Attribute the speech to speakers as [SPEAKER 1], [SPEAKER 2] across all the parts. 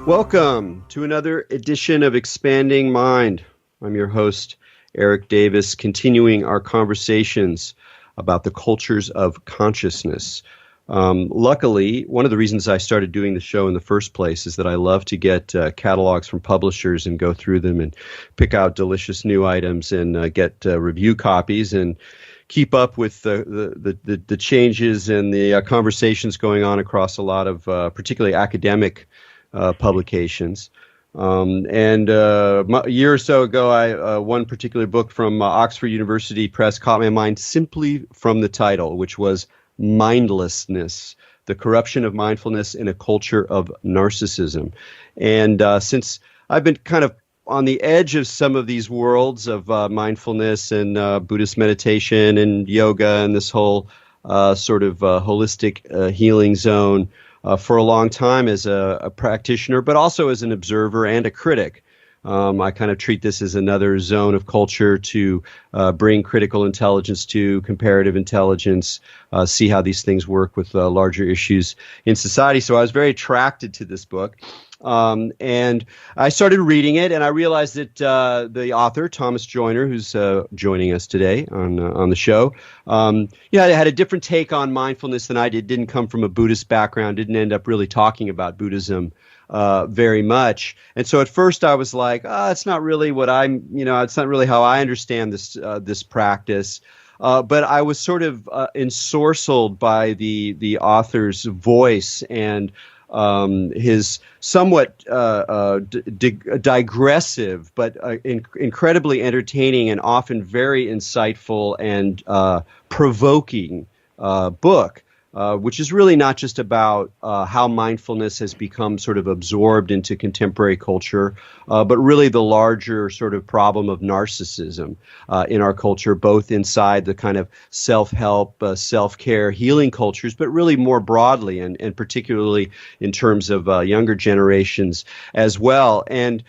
[SPEAKER 1] Welcome to another edition of Expanding Mind. I'm your host, Erik Davis, continuing our conversations about the cultures of consciousness. Luckily, one of the reasons I started doing the show in the first place is that I love to get catalogs from publishers and go through them and pick out delicious new items and get review copies and keep up with the changes and the conversations going on across a lot of particularly academic publications. A year or so ago, one particular book from Oxford University Press caught my mind simply from the title, which was Mindlessness, The Corruption of Mindfulness in a Culture of Narcissism. And since I've been kind of on the edge of some of these worlds of mindfulness and Buddhist meditation and yoga and this whole sort of holistic healing zone, for a long time as a practitioner, but also as an observer and a critic. I kind of treat this as another zone of culture to bring critical intelligence to, comparative intelligence, see how these things work with larger issues in society. So I was very attracted to this book. And I started reading it, and I realized that the author, Thomas Joyner, who's joining us today on the show, had a different take on mindfulness than I did. Didn't come from a Buddhist background. Didn't end up really talking about Buddhism very much. And so at first I was like, it's not really what it's not really how I understand this practice. But I was sort of ensorcelled by the author's voice and his somewhat digressive but incredibly entertaining and often very insightful and provoking book, which is really not just about how mindfulness has become sort of absorbed into contemporary culture, but really the larger sort of problem of narcissism in our culture, both inside the kind of self-help, self-care, healing cultures, but really more broadly and particularly in terms of younger generations as well. And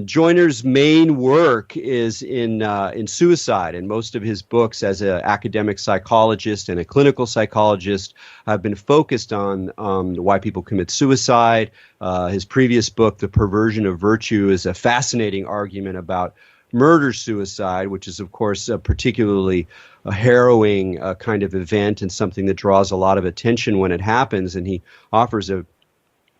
[SPEAKER 1] Joyner's main work is in suicide, and most of his books as an academic psychologist and a clinical psychologist have been focused on why people commit suicide. His previous book, The Perversion of Virtue, is a fascinating argument about murder-suicide, which is, of course, a particularly harrowing kind of event and something that draws a lot of attention when it happens. And he offers a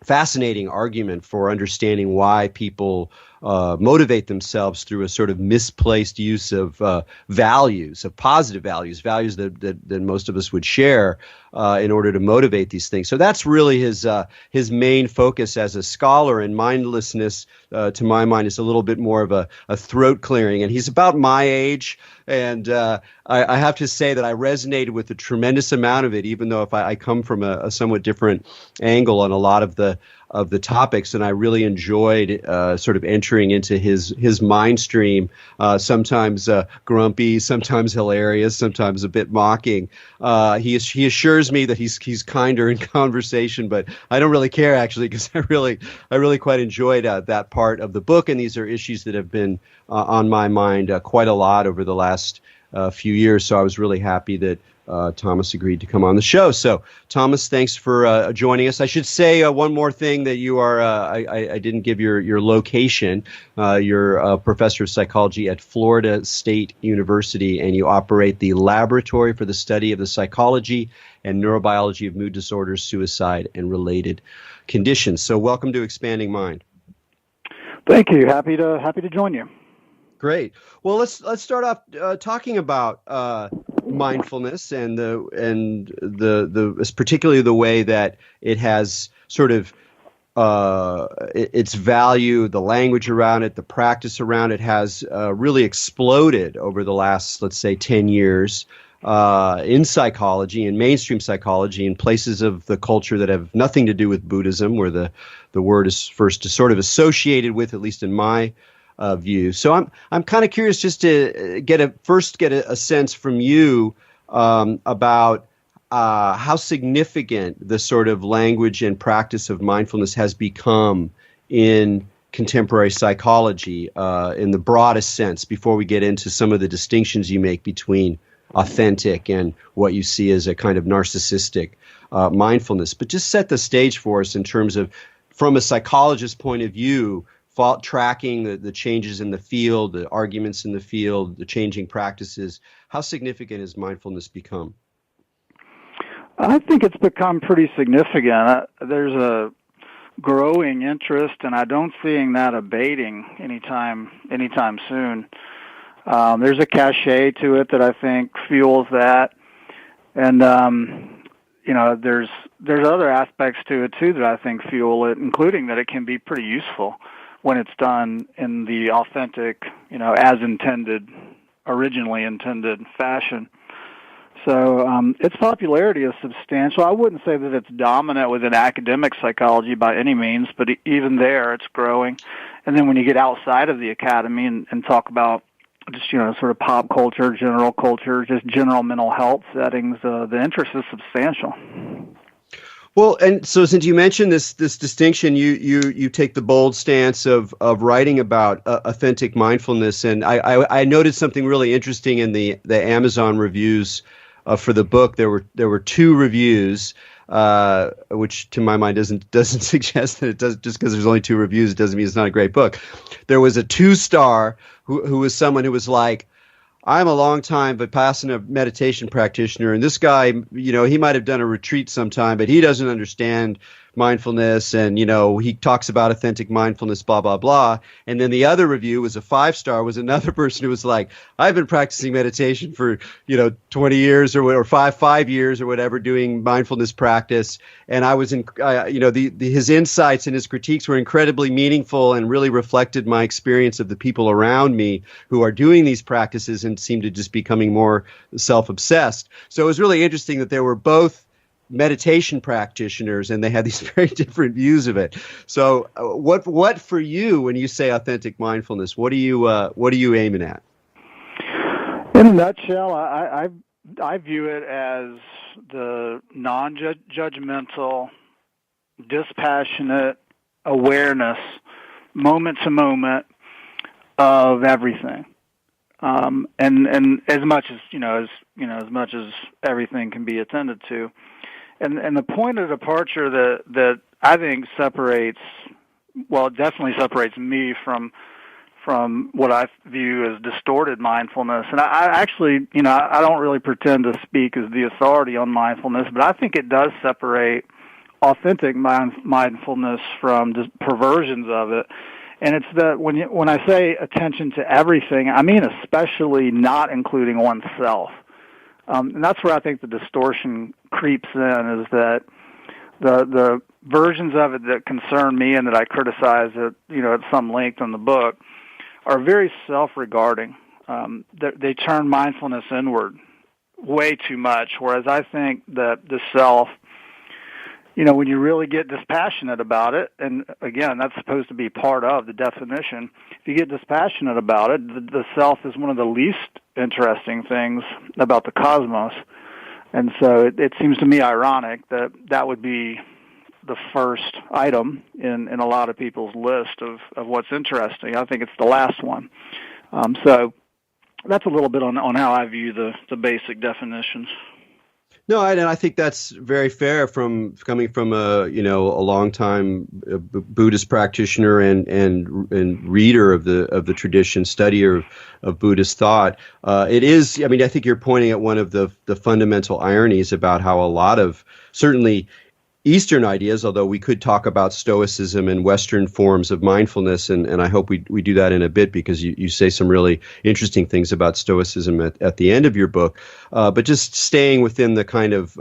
[SPEAKER 1] fascinating argument for understanding why people motivate themselves through a sort of misplaced use of values, of positive values that most of us would share in order to motivate these things. So that's really his main focus as a scholar. And mindlessness, to my mind, is a little bit more of a throat clearing. And he's about my age. And I have to say that I resonated with a tremendous amount of it, even though if I come from a somewhat different angle on a lot of the topics, and I really enjoyed sort of entering into his mind stream, sometimes grumpy, sometimes hilarious, sometimes a bit mocking. He assures me that he's kinder in conversation, but I don't really care actually, because I really quite enjoyed that part of the book, and these are issues that have been on my mind quite a lot over the last few years. So I was really happy that Thomas agreed to come on the show. So, Thomas, thanks for joining us. I should say one more thing, that you are, I didn't give your location. You're a professor of psychology at Florida State University, and you operate the Laboratory for the Study of the Psychology and Neurobiology of Mood Disorders, Suicide, and Related Conditions. So welcome to Expanding Mind.
[SPEAKER 2] Thank you. Happy to join you.
[SPEAKER 1] Great. Well, let's start off talking about mindfulness and the particularly the way that it has sort of its value, the language around it, the practice around it has really exploded over the last, let's say, 10 years in psychology, in mainstream psychology, in places of the culture that have nothing to do with Buddhism, where the word is first sort of associated with, at least in my view. So I'm kind of curious just to get a sense from you about how significant the sort of language and practice of mindfulness has become in contemporary psychology in the broadest sense, before we get into some of the distinctions you make between authentic and what you see as a kind of narcissistic mindfulness. But just set the stage for us in terms of, from a psychologist's point of view, tracking the changes in the field, the arguments in the field, the changing practices, how significant has mindfulness become?
[SPEAKER 2] I think it's become pretty significant. There's a growing interest, and I don't see that abating anytime soon. There's a cachet to it that I think fuels that, and there's other aspects to it too that I think fuel it, including that it can be pretty useful when it's done in the authentic, as intended, originally intended fashion. So its popularity is substantial. I wouldn't say that it's dominant within academic psychology by any means, but even there it's growing. And then when you get outside of the academy and talk about just, sort of pop culture, general culture, just general mental health settings, the interest is substantial.
[SPEAKER 1] Well, and so since you mentioned this distinction, you take the bold stance of writing about authentic mindfulness, and I noted something really interesting in the Amazon reviews for the book. There were 2 reviews, which to my mind doesn't suggest that it does. Just because there's only 2 reviews, it doesn't mean it's not a great book. There was a 2-star who was someone who was like, I'm a long-time Vipassana meditation practitioner, and this guy, he might have done a retreat sometime, but he doesn't understand mindfulness, and, he talks about authentic mindfulness, blah, blah, blah. And then the other review was a 5-star, was another person who was like, I've been practicing meditation for, 20 years or 5 years or whatever, doing mindfulness practice. And I was his insights and his critiques were incredibly meaningful and really reflected my experience of the people around me who are doing these practices and seem to just becoming more self-obsessed. So it was really interesting that there were both meditation practitioners, and they had these very different views of it. So, what for you when you say authentic mindfulness? What are you aiming at?
[SPEAKER 2] In a nutshell, I view it as the non-judgmental, dispassionate awareness, moment to moment, of everything, and as much as as much as everything can be attended to. And the point of departure that I think definitely separates me from what I view as distorted mindfulness. And I actually, I don't really pretend to speak as the authority on mindfulness, but I think it does separate authentic mindfulness from just perversions of it. And it's that when I say attention to everything, I mean especially not including oneself. And that's where I think the distortion creeps in, is that the versions of it that concern me and that I criticize at some length in the book are very self-regarding. They turn mindfulness inward way too much, whereas I think that the self, when you really get dispassionate about it, and again, that's supposed to be part of the definition, if you get dispassionate about it, the self is one of the least interesting things about the cosmos. And so it seems to me ironic that would be the first item in a lot of people's list of what's interesting. I think it's the last one. So that's a little bit on how I view the basic definitions.
[SPEAKER 1] No, and I think that's very fair coming from a longtime Buddhist practitioner and reader of the tradition, studier of Buddhist thought. It is. I mean, I think you're pointing at one of the fundamental ironies about how a lot of certainly Eastern ideas, although we could talk about stoicism and Western forms of mindfulness, and I hope we do that in a bit, because you say some really interesting things about stoicism at the end of your book. But just staying within the kind of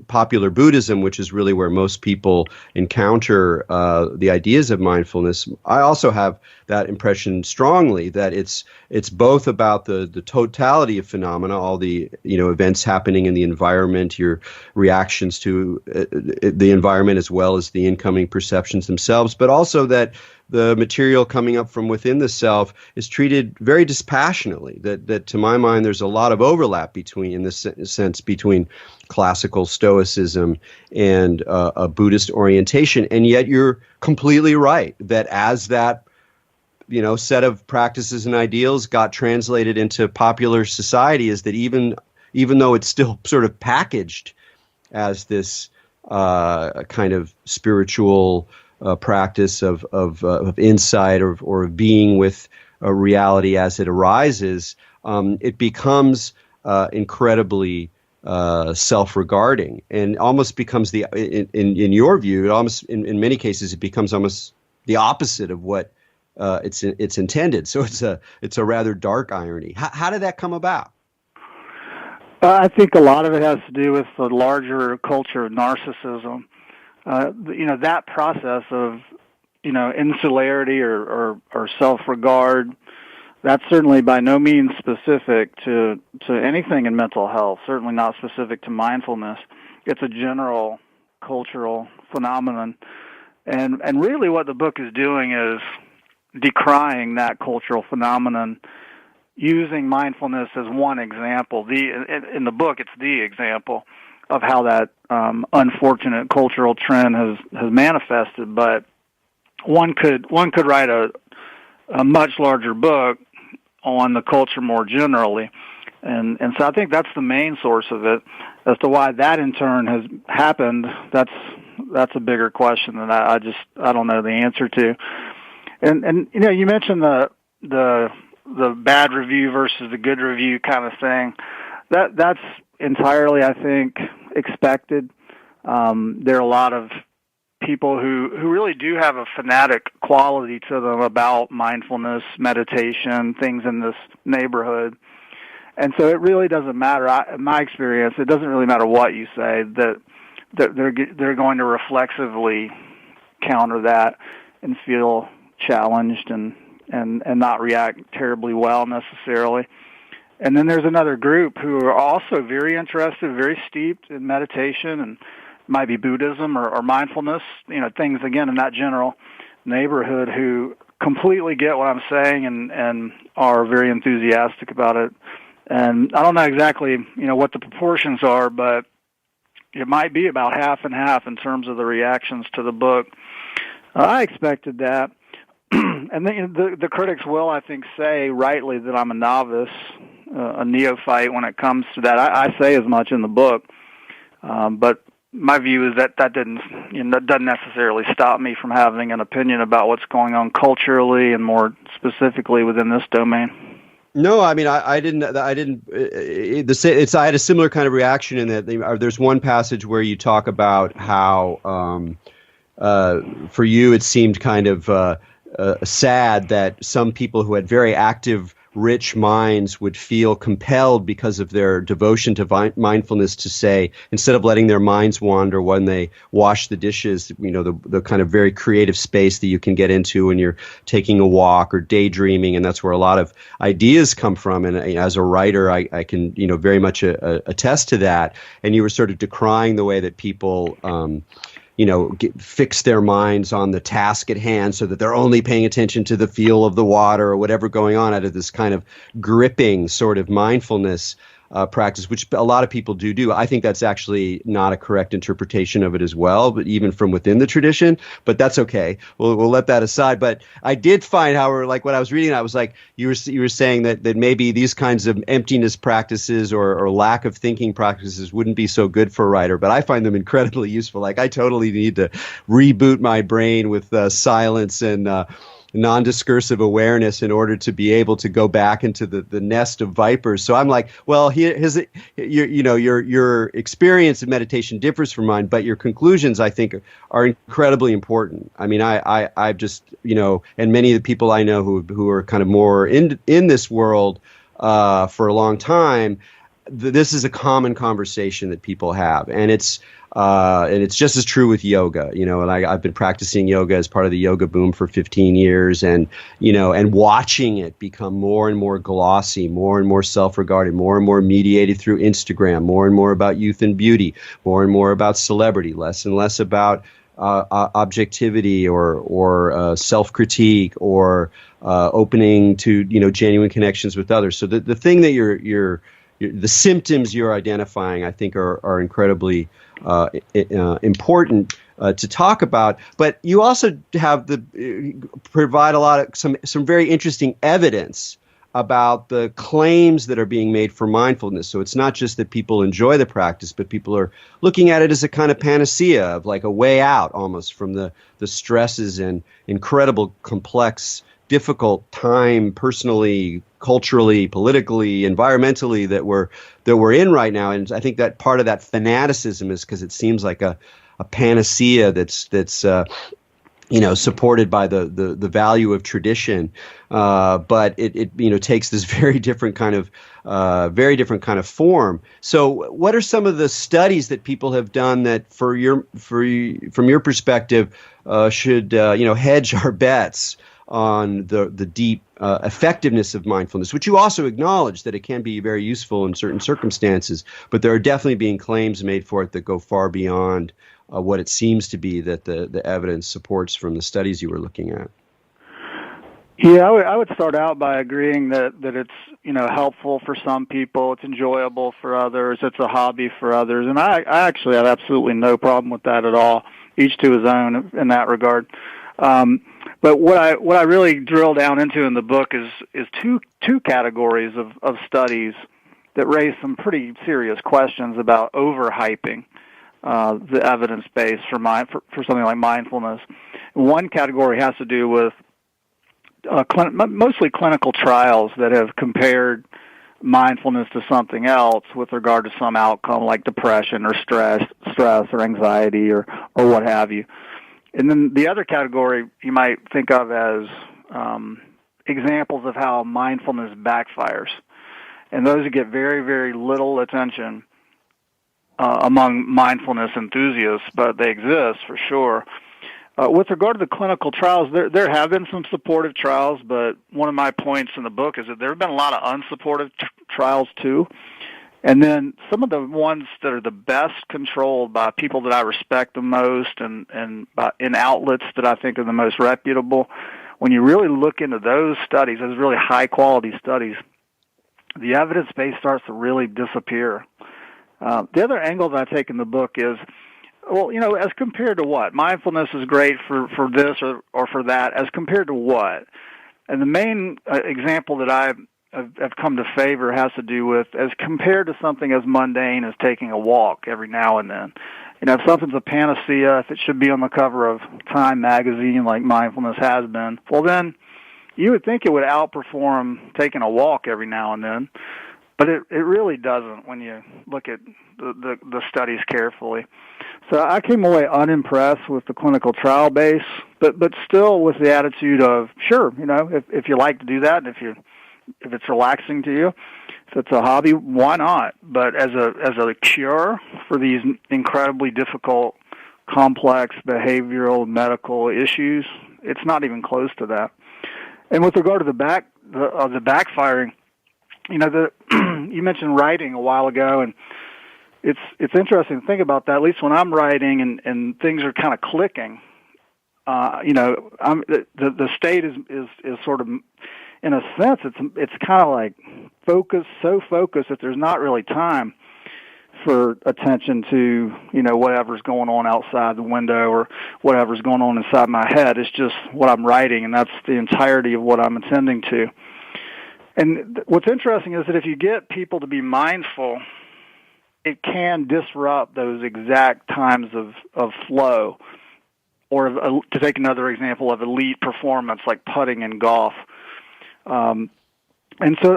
[SPEAKER 1] popular Buddhism, which is really where most people encounter the ideas of mindfulness, I also have that impression strongly that it's both about the totality of phenomena, all the events happening in the environment, your reactions to the environment as well as the incoming perceptions themselves, but also that the material coming up from within the self is treated very dispassionately. That to my mind, there's a lot of overlap between classical Stoicism and a Buddhist orientation, and yet you're completely right that as that set of practices and ideals got translated into popular society, is that even though it's still sort of packaged as this kind of spiritual practice of insight or of being with reality as it arises, it becomes incredibly self-regarding, and almost becomes in your view, it almost in many cases it becomes almost the opposite of what it's intended. So it's a rather dark irony. How did that come about?
[SPEAKER 2] I think a lot of it has to do with the larger culture of narcissism. That process of insularity or self-regard. That's certainly by no means specific to anything in mental health, certainly not specific to mindfulness. It's a general cultural phenomenon. And really what the book is doing is decrying that cultural phenomenon, using mindfulness as one example. In the book, it's the example of how that unfortunate cultural trend has manifested. But one could write a much larger book on the culture more generally. And so I think that's the main source of it. As to why that in turn has happened, that's a bigger question that I don't know the answer to. And you mentioned the bad review versus the good review kind of thing. That's entirely, I think, expected. There are a lot of people who really do have a fanatic quality to them about mindfulness, meditation, things in this neighborhood. And so it really doesn't matter. In my experience, it doesn't really matter what you say, that they're going to reflexively counter that and feel challenged and not react terribly well necessarily. And then there's another group who are also very interested, very steeped in meditation, and might be Buddhism or mindfulness, things, again, in that general neighborhood, who completely get what I'm saying and are very enthusiastic about it. And I don't know exactly, what the proportions are, but it might be about half and half in terms of the reactions to the book. I expected that. And then the critics will, I think, say rightly that I'm a novice, a neophyte when it comes to that. I say as much in the book, but my view is that doesn't necessarily stop me from having an opinion about what's going on culturally and more specifically within this domain.
[SPEAKER 1] No, I mean, I didn't. I had a similar kind of reaction in that there's one passage where you talk about how, for you, it seemed kind of sad that some people who had very active, rich minds would feel compelled because of their devotion to mindfulness to say, instead of letting their minds wander when they wash the dishes, the kind of very creative space that you can get into when you're taking a walk or daydreaming, and that's where a lot of ideas come from. And as a writer, I can very much attest to that. And you were sort of decrying the way that people fix their minds on the task at hand so that they're only paying attention to the feel of the water or whatever going on, out of this kind of gripping sort of mindfulness practice, which a lot of people do. I think that's actually not a correct interpretation of it as well, but even from within the tradition. But that's okay. We'll let that aside. But I did find, however, like when I was reading, I was like, you were saying that maybe these kinds of emptiness practices or lack of thinking practices wouldn't be so good for a writer. But I find them incredibly useful. Like I totally need to reboot my brain with silence and non-discursive awareness in order to be able to go back into the nest of vipers. So I'm like, well, your experience of meditation differs from mine, but your conclusions, I think, are incredibly important. I mean, I've just, and many of the people I know who are kind of more in this world for a long time, this is a common conversation that people have, and it's just as true with yoga, and I've been practicing yoga as part of the yoga boom for 15 years, and watching it become more and more glossy, more and more self-regarded, more and more mediated through Instagram, more and more about youth and beauty, more and more about celebrity, less and less about objectivity or self-critique or opening to, genuine connections with others. So the thing that the symptoms you're identifying, I think, are incredibly important to talk about. But you also have provide a lot of some very interesting evidence about the claims that are being made for mindfulness. So it's not just that people enjoy the practice, but people are looking at it as a kind of panacea, of like a way out almost from the stresses and incredible, complex, difficult time personally, culturally, politically, environmentally that we're in right now. And I think that part of that fanaticism is because it seems like a panacea that's supported by the value of tradition, but it takes this very different kind of form. So, what are some of the studies that people have done that, from your perspective, should hedge our bets on the deep effectiveness of mindfulness, which you also acknowledge that it can be very useful in certain circumstances, but there are definitely being claims made for it that go far beyond what it seems to be that the evidence supports from the studies you were looking at.
[SPEAKER 2] Yeah, I would start out by agreeing that it's helpful for some people, it's enjoyable for others, it's a hobby for others, and I actually have absolutely no problem with that at all. Each to his own in that regard. But what I really drill down into in the book is two categories of studies that raise some pretty serious questions about overhyping the evidence base for something like mindfulness. One category has to do with mostly clinical trials that have compared mindfulness to something else with regard to some outcome like depression or stress or anxiety or what have you. And then the other category you might think of as examples of how mindfulness backfires. And those get very, very little attention among mindfulness enthusiasts, but they exist for sure. With regard to the clinical trials, there have been some supportive trials, but one of my points in the book is that there have been a lot of unsupportive trials too. And then some of the ones that are the best controlled by people that I respect the most and in outlets that I think are the most reputable, when you really look into those studies, those really high-quality studies, the evidence base starts to really disappear. The other angle that I take in the book is, well, as compared to what? Mindfulness is great for this or for that. As compared to what? And the main example that I've come to favor has to do with as compared to something as mundane as taking a walk every now and then. If something's a panacea, if it should be on the cover of Time magazine like mindfulness has been, well then you would think it would outperform taking a walk every now and then. But it really doesn't when you look at the studies carefully. So I came away unimpressed with the clinical trial base, but still with the attitude of, sure, if you like to do that, and if it's relaxing to you, if it's a hobby, why not? But as a cure for these incredibly difficult, complex behavioral medical issues, it's not even close to that. And with regard to the backfiring, you mentioned writing a while ago, and it's interesting to think about that. At least when I'm writing and things are kind of clicking, the state is sort of, in a sense, it's kind of like so focused that there's not really time for attention to whatever's going on outside the window or whatever's going on inside my head. It's just what I'm writing, and that's the entirety of what I'm attending to. And what's interesting is that if you get people to be mindful, it can disrupt those exact times of flow. Or to take another example of elite performance, like putting in golf. And so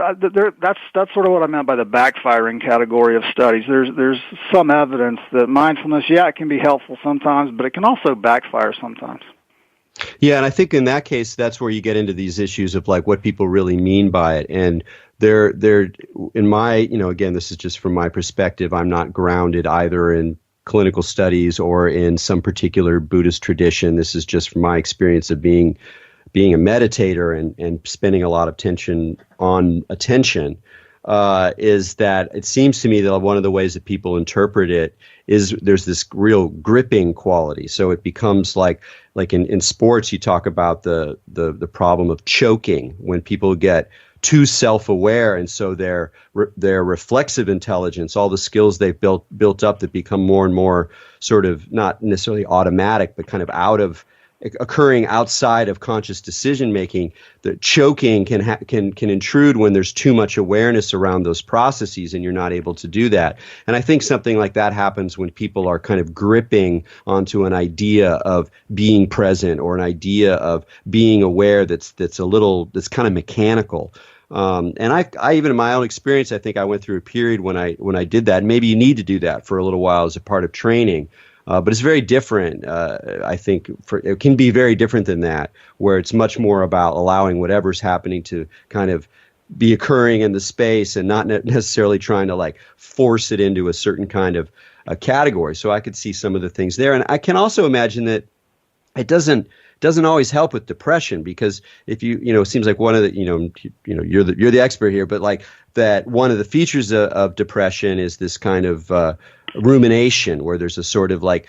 [SPEAKER 2] that's sort of what I meant by the backfiring category of studies. There's some evidence that mindfulness, it can be helpful sometimes, but it can also backfire sometimes.
[SPEAKER 1] Yeah, and I think in that case, that's where you get into these issues of like what people really mean by it. And they're in my, again, this is just from my perspective, I'm not grounded either in clinical studies or in some particular Buddhist tradition. This is just from my experience of being a meditator and spending a lot of attention on attention. Is that it seems to me that one of the ways that people interpret it is there's this real gripping quality. So it becomes like in sports, you talk about the problem of choking when people get too self-aware, and so their reflexive intelligence, all the skills they've built up that become more and more sort of not necessarily automatic, but kind of out of occurring outside of conscious decision making. The choking can intrude when there's too much awareness around those processes, and you're not able to do that. And I think something like that happens when people are kind of gripping onto an idea of being present or an idea of being aware that's kind of mechanical. And I even in my own experience, I think I went through a period when I did that. And maybe you need to do that for a little while as a part of training. But it's very different. I think it can be very different than that, where it's much more about allowing whatever's happening to kind of be occurring in the space and not necessarily trying to like force it into a certain kind of category. So I could see some of the things there. And I can also imagine that it doesn't always help with depression, because if it seems like one of the, you're the expert here, but like that one of the features of depression is this kind of rumination, where there's a sort of like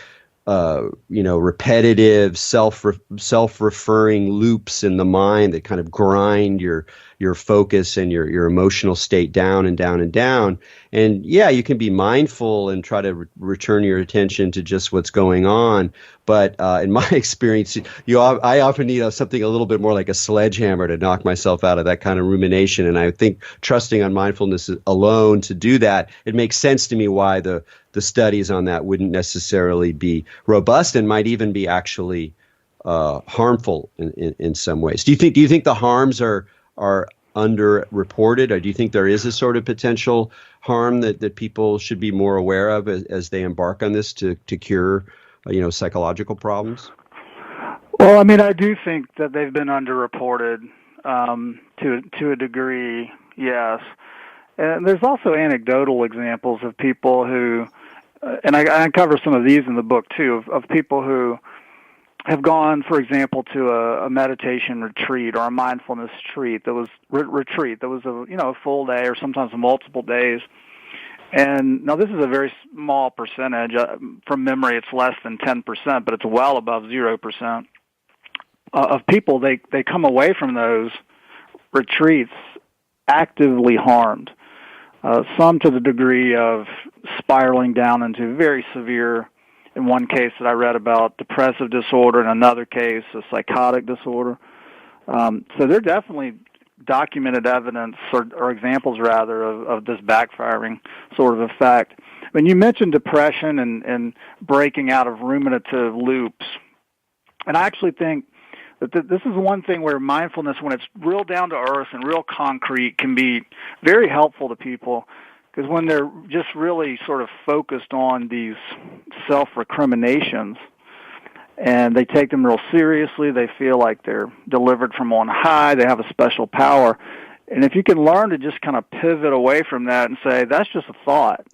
[SPEAKER 1] repetitive self-referring loops in the mind that kind of grind your focus and your emotional state down and down and down. And yeah, you can be mindful and try to return your attention to just what's going on. But in my experience, I often need something a little bit more like a sledgehammer to knock myself out of that kind of rumination. And I think trusting on mindfulness alone to do that, it makes sense to me why the studies on that wouldn't necessarily be robust and might even be actually harmful in some ways. Do you think the harms are underreported, or do you think there is a sort of potential harm that people should be more aware of as they embark on this to cure psychological problems?
[SPEAKER 2] Well, I mean, I do think that they've been underreported to a degree, yes. And there's also anecdotal examples of people who, and I cover some of these in the book too, of people who have gone, for example, to a meditation retreat or a mindfulness retreat that was a full day or sometimes multiple days. And now this is a very small percentage. From memory, it's less than 10%, but it's well above 0% of people. They come away from those retreats actively harmed. Some to the degree of spiraling down into very severe, in one case that I read about, depressive disorder, in another case, a psychotic disorder. So there are definitely documented evidence or examples, rather, of this backfiring sort of effect. When you mentioned depression and breaking out of ruminative loops, and I actually think that this is one thing where mindfulness, when it's real down to earth and real concrete, can be very helpful to people, because when they're just really sort of focused on these self-recriminations and they take them real seriously, they feel like they're delivered from on high, they have a special power. And if you can learn to just kind of pivot away from that and say, that's just a thought.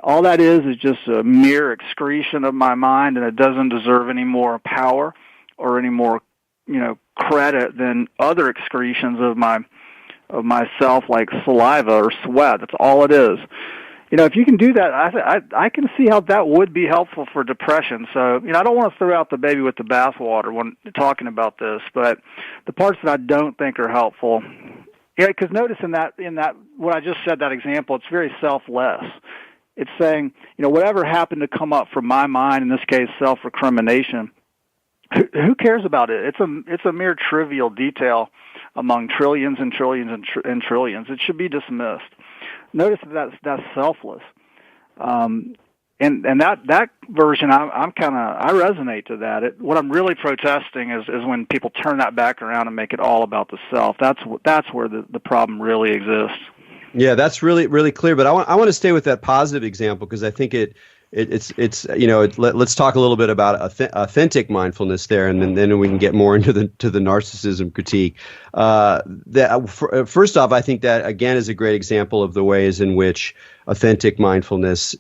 [SPEAKER 2] All that is just a mere excretion of my mind, and it doesn't deserve any more power or any more credit than other excretions of myself, like saliva or sweat. That's all it is. If you can do that, I can see how that would be helpful for depression. So, I don't want to throw out the baby with the bathwater when talking about this, but the parts that I don't think are helpful, because notice in that what I just said, that example, it's very selfless. It's saying, whatever happened to come up from my mind, in this case, self-recrimination, who cares about it? It's a mere trivial detail among trillions and trillions and trillions. It should be dismissed. Notice that's selfless, and that version I resonate to that. What I'm really protesting is when people turn that back around and make it all about the self. That's where the problem really exists.
[SPEAKER 1] Yeah, that's really, really clear. But I want to stay with that positive example, because I think let's talk a little bit about authentic mindfulness there, and then we can get more into the narcissism critique. First off, I think that again is a great example of the ways in which authentic mindfulness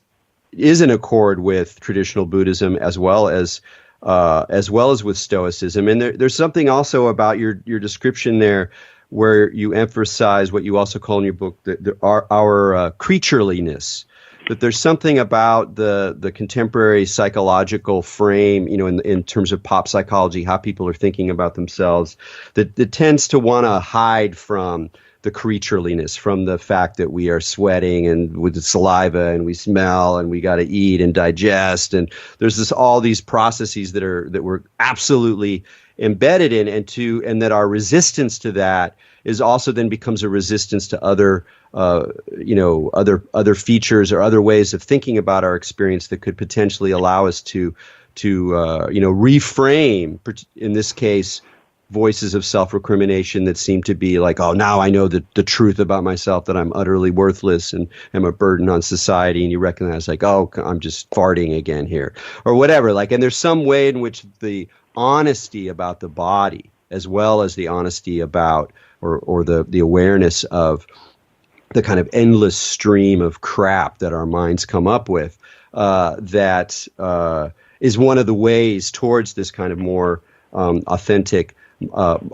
[SPEAKER 1] is in accord with traditional Buddhism as well as with Stoicism. And there's something also about your description there, where you emphasize what you also call in your book our creatureliness. That there's something about the contemporary psychological frame, in terms of pop psychology, how people are thinking about themselves, that tends to want to hide from the creatureliness, from the fact that we are sweating and with the saliva and we smell and we got to eat and digest, and there's all these processes that we're absolutely embedded in, and that our resistance to that is also then becomes a resistance to other other features or other ways of thinking about our experience that could potentially allow us to reframe, in this case, voices of self-recrimination that seem to be like, oh, now I know the truth about myself, that I'm utterly worthless and am a burden on society. And you recognize, like, oh, I'm just farting again here, or whatever. Like, and there's some way in which the honesty about the body, as well as the honesty about, or the awareness of the kind of endless stream of crap that our minds come up with, that is one of the ways towards this kind of more authentic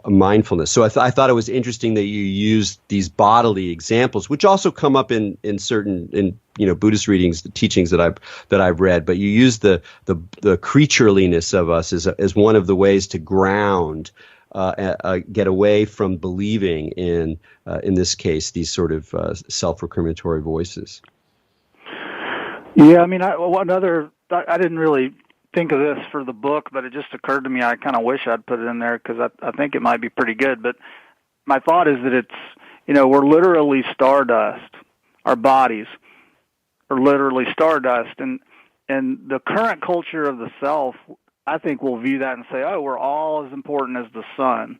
[SPEAKER 1] mindfulness. So I thought it was interesting that you used these bodily examples, which also come up in certain Buddhist readings, the teachings that I've read. But you use the creatureliness of us as one of the ways to ground, get away from believing in this case, these sort of self-recriminatory voices.
[SPEAKER 2] Yeah, I mean, I didn't really think of this for the book, but it just occurred to me. I kind of wish I'd put it in there because I think it might be pretty good. But my thought is that it's, we're literally stardust. Our bodies are literally stardust, and the current culture of the self, I think, will view that and say, oh, we're all as important as the sun.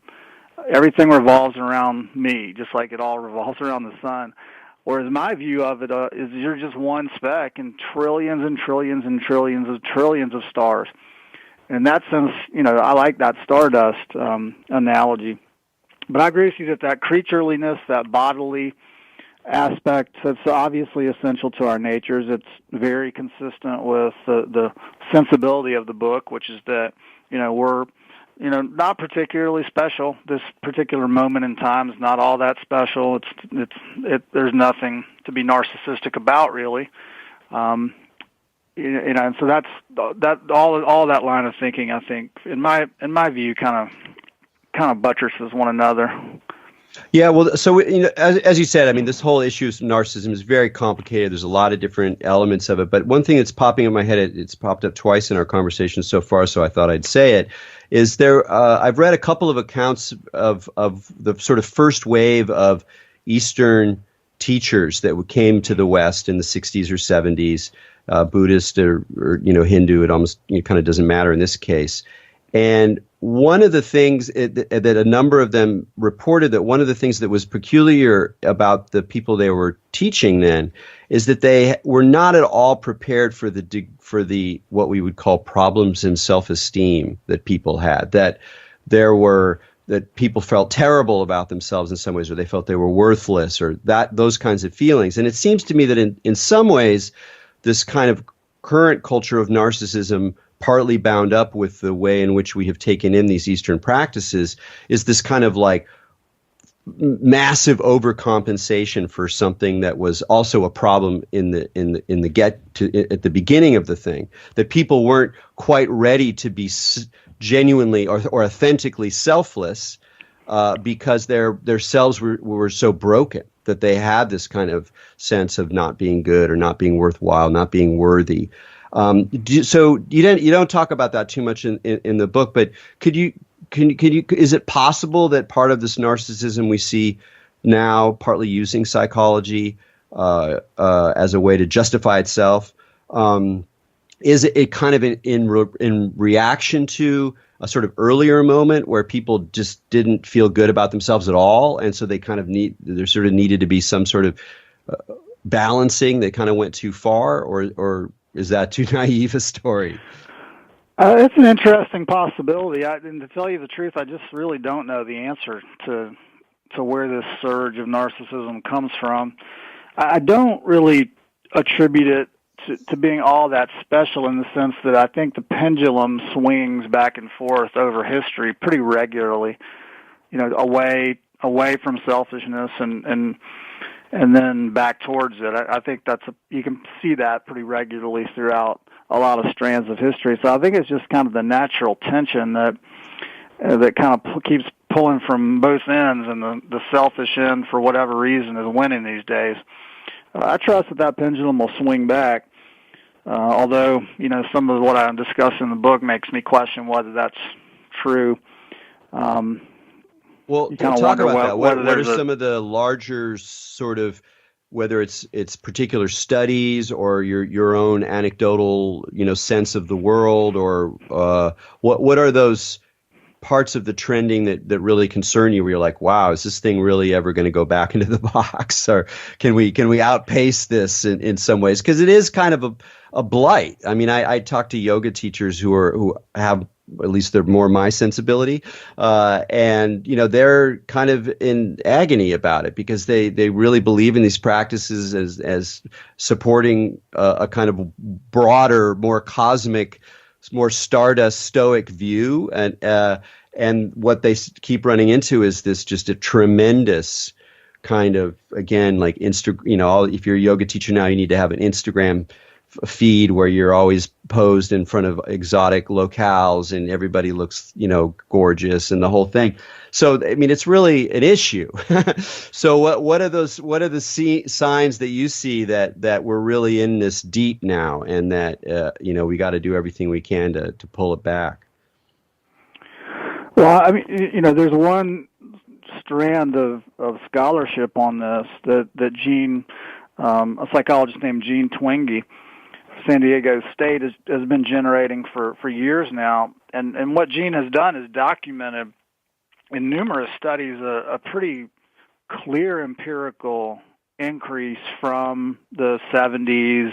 [SPEAKER 2] Everything revolves around me, just like it all revolves around the sun. Whereas my view of it is you're just one speck in trillions and trillions and trillions of stars. In that sense, I like that stardust analogy. But I agree with you that creatureliness, that bodily aspect, that's obviously essential to our natures. It's very consistent with the sensibility of the book, which is that, we're not particularly special. This particular moment in time is not all that special. There's nothing to be narcissistic about, really. And so that's all that line of thinking, I think, in my view, kind of buttresses one another.
[SPEAKER 1] Yeah, well, so as you said, I mean, this whole issue of narcissism is very complicated. There's a lot of different elements of it, but one thing that's popping in my head, it's popped up twice in our conversation so far, so I thought I'd say it, is there. I've read a couple of accounts of the sort of first wave of Eastern teachers that came to the West in the 60s or 70s, Buddhist or Hindu. It almost kind of doesn't matter in this case. And one of the things that a number of them reported, that one of the things that was peculiar about the people they were teaching then is that they were not at all prepared for the what we would call problems in self-esteem that people had, that people felt terrible about themselves in some ways, or they felt they were worthless, or those kinds of feelings. And it seems to me that in some ways, this kind of current culture of narcissism, partly bound up with the way in which we have taken in these Eastern practices, is this kind of like massive overcompensation for something that was also a problem at the beginning of the thing, that people weren't quite ready to be genuinely or authentically selfless because their selves were so broken that they had this kind of sense of not being good or not being worthwhile, not being worthy. So you don't talk about that too much in the book, but is it possible that part of this narcissism we see now, partly using psychology as a way to justify itself, is it kind of in reaction to a sort of earlier moment where people just didn't feel good about themselves at all, and so they kind of needed to be some sort of balancing that kind of went too far, or is that too naive a story?
[SPEAKER 2] It's an interesting possibility. And to tell you the truth, I just really don't know the answer to where this surge of narcissism comes from. I don't really attribute it to being all that special, in the sense that I think the pendulum swings back and forth over history pretty regularly, away from selfishness and then back towards it. I think you can see that pretty regularly throughout a lot of strands of history. So I think it's just kind of the natural tension that kind of keeps pulling from both ends, and the selfish end, for whatever reason, is winning these days. I trust that pendulum will swing back, although some of what I discuss in the book makes me question whether that's true.
[SPEAKER 1] Well,
[SPEAKER 2] you kind of
[SPEAKER 1] talk
[SPEAKER 2] wonder
[SPEAKER 1] about that. What are
[SPEAKER 2] there's
[SPEAKER 1] some of the larger sort of, whether it's particular studies or your own anecdotal, sense of the world, or what are those parts of the trending that really concern you, where you're like, wow, is this thing really ever going to go back into the box, or can we outpace this in some ways? Because it is kind of a blight. I mean, I talk to yoga teachers who have, at least they're more my sensibility, and they're kind of in agony about it, because they really believe in these practices as supporting a kind of broader, more cosmic, more stardust stoic view, and what they keep running into is this just a tremendous kind of, again, like if you're a yoga teacher now, you need to have an Instagram feed where you're always posed in front of exotic locales and everybody looks, gorgeous and the whole thing. So, I mean, it's really an issue. So what are the signs that you see that we're really in this deep now, and that, we got to do everything we can to pull it back?
[SPEAKER 2] Well, I mean, there's one strand of scholarship on this that Gene, a psychologist named Gene Twenge, San Diego State, has been generating for years now. And what Gene has done is documented in numerous studies a pretty clear empirical increase from the 70s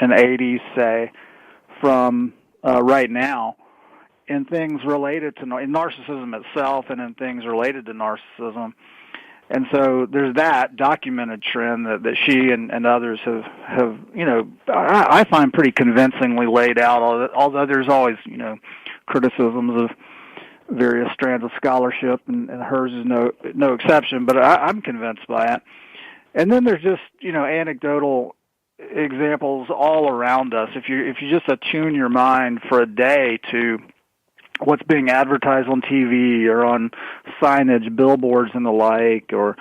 [SPEAKER 2] and 80s, say, from right now, in things related to in narcissism itself and in things related to narcissism. And so there's that documented trend that she and others have I find pretty convincingly laid out, although there's always, criticisms of various strands of scholarship, and hers is no exception, but I'm convinced by it. And then there's just, anecdotal examples all around us. If you just attune your mind for a day to what's being advertised on TV or on signage, billboards and the like, or,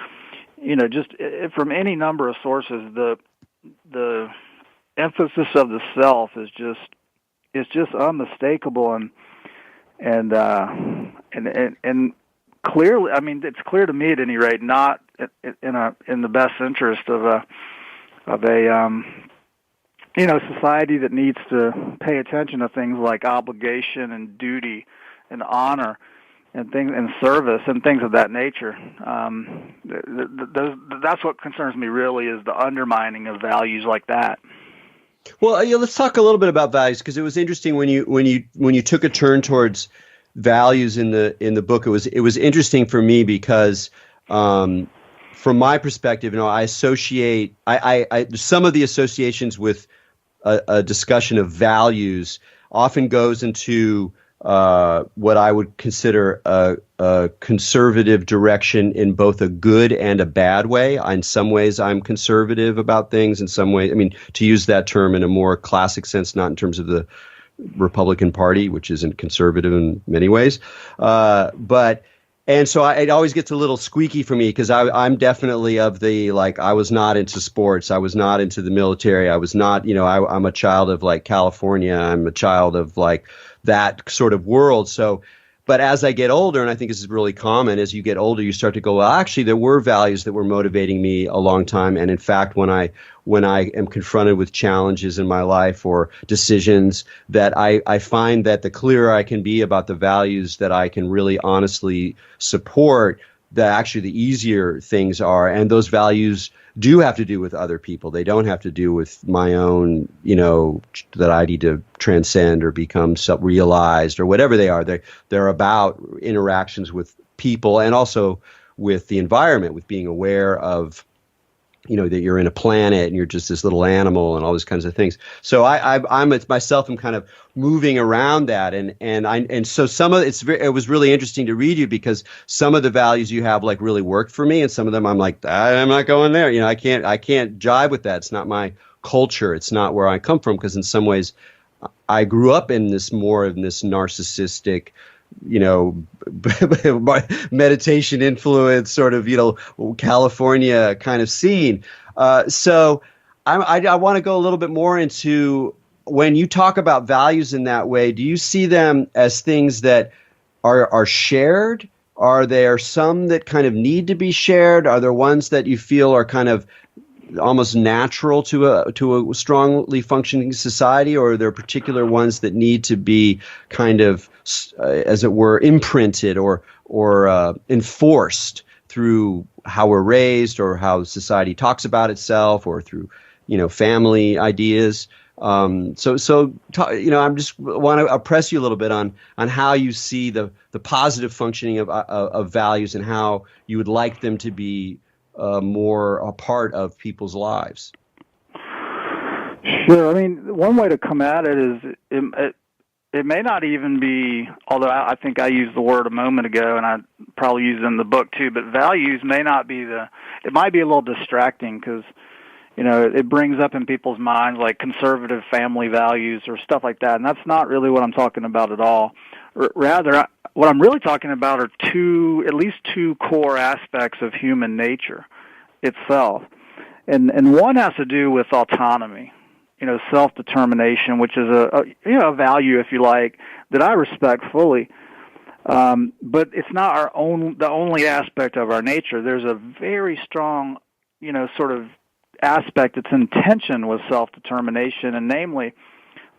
[SPEAKER 2] just from any number of sources, the emphasis of the self is just unmistakable, and clearly, I mean, it's clear to me at any rate, not in the best interest of a society that needs to pay attention to things like obligation and duty and honor and things and service and things of that nature. That's what concerns me really, is the undermining of values like that.
[SPEAKER 1] Well, let's talk a little bit about values, because it was interesting when you took a turn towards values in the book. It was interesting for me because, from my perspective, I associate some of the associations with a discussion of values often goes into what I would consider a conservative direction in both a good and a bad way. In some ways, I'm conservative about things. In some ways, I mean, to use that term in a more classic sense, not in terms of the Republican Party, which isn't conservative in many ways, and so it always gets a little squeaky for me, because I'm definitely of the, like, I was not into sports. I was not into the military. I was not, I'm a child of, like, California. I'm a child of, like, that sort of world. So, but as I get older, and I think this is really common, as you get older, you start to go, well, actually, there were values that were motivating me a long time. And in fact, when I am confronted with challenges in my life or decisions, that I find that the clearer I can be about the values that I can really honestly support, the easier things are. And those values do have to do with other people. They don't have to do with my own, that I need to transcend or become self-realized or whatever they are. They're about interactions with people, and also with the environment, with being aware of, that you're in a planet and you're just this little animal and all those kinds of things. So I'm myself, I'm kind of moving around that, and so it was really interesting to read you, because some of the values you have, like, really worked for me, and some of them I'm like, I'm not going there. I can't jive with that. It's not my culture. It's not where I come from, because in some ways I grew up in this narcissistic, meditation influence sort of, California kind of scene. So I want to go a little bit more into, when you talk about values in that way, do you see them as things that are shared Are there some that kind of need to be shared? Are there ones that you feel are kind of almost natural to a strongly functioning society, or are there particular ones that need to be kind of, as it were, imprinted or enforced through how we're raised or how society talks about itself, or through family ideas? I'm just want to press you a little bit on how you see the positive functioning of values and how you would like them to be more a part of people's lives.
[SPEAKER 2] Sure. I mean, one way to come at it is it may not even be, although I think I used the word a moment ago, and I probably used it in the book too, but values may not be it might be a little distracting because, it brings up in people's minds like conservative family values or stuff like that, and that's not really what I'm talking about at all. Rather, what I'm really talking about are at least two core aspects of human nature itself. And one has to do with autonomy, self-determination, which is a value, if you like, that I respect fully. But it's not the only aspect of our nature. There's a very strong, sort of aspect that's in tension with self-determination, and namely,